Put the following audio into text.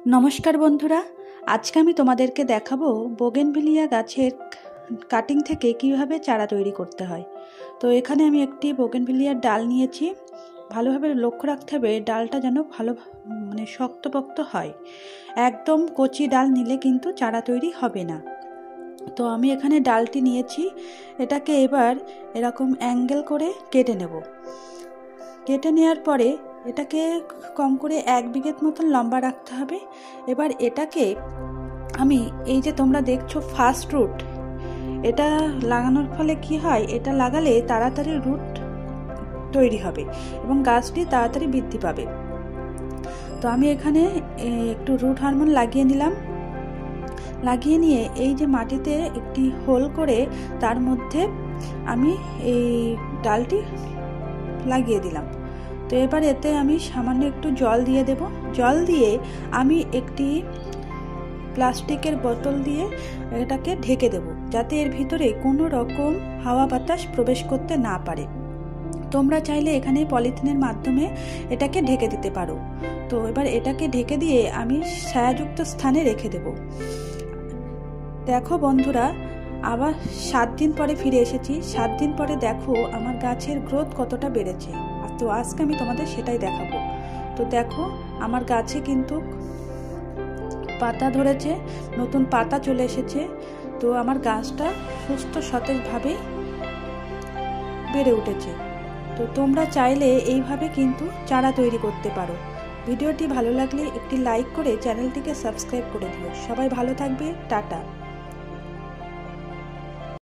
নমস্কার বন্ধুরা, আজকে আমি তোমাদেরকে দেখাবো বোগেনভিলিয়া গাছের কাটিং থেকে কিভাবে চারা তৈরি করতে হয়। তো এখানে আমি একটি বোগেনভিলিয়ার ডাল নিয়েছি। ভালোভাবে লক্ষ্য রাখতে হবে ডালটা যেন ভালো শক্তপোক্ত হয়। একদম কচি ডাল নিলে কিন্তু চারা তৈরি হবে না। তো আমি এখানে ডালটি নিয়েছি, এটাকে এবার এরকম অ্যাঙ্গেল করে কেটে নেব। কেটে নেওয়ার পরে এটাকে কম করে 1 বিঘে মতন লম্বা রাখতে হবে। এবার এটাকে আমি এই যে তোমরা দেখছো ফার্স্ট রুট, এটা লাগানোর ফলে কি হয়, এটা লাগালে তাড়াতাড়ি রুট তৈরি হবে এবং গাছটি তাড়াতাড়ি বৃদ্ধি পাবে। তো আমি এখানে একটু রুট হরমোন লাগিয়ে নিলাম। লাগিয়ে নিয়ে এই যে মাটিতে একটি হোল করে তার মধ্যে আমি এই ডালটি লাগিয়ে দিলাম। তো এবার এতে আমি সামান্য একটু জল দিয়ে দেব। জল দিয়ে আমি একটি প্লাস্টিকের বোতল দিয়ে এটাকে ঢেকে দেব, যাতে এর ভিতরে কোনো রকম হাওয়া বাতাস প্রবেশ করতে না পারে। তোমরা চাইলে এখানে পলিথিনের মাধ্যমে এটাকে ঢেকে দিতে পারো। তো এবার এটাকে ঢেকে দিয়ে আমি ছায়াযুক্ত স্থানে রেখে দেব। দেখো বন্ধুরা, আবার 7 দিন পরে ফিরে এসেছি। 7 দিন পরে দেখো আমার গাছের গ্রোথ কতটা বেড়েছে। তো আজকে আমি তোমাদের সেটাই দেখাবো। তো দেখো আমার গাছে কিন্তু পাতা ধরেছে, নতুন পাতা চলে এসেছে। তো আমার গাছটা সুস্থ সতেজভাবে বেড়ে উঠেছে। তো তোমরা চাইলে এইভাবে কিন্তু চারা তৈরি করতে পারো। ভিডিওটি ভালো লাগলে একটি লাইক করে চ্যানেলটিকে সাবস্ক্রাইব করে দিও। সবাই ভালো থাকবে, টাটা।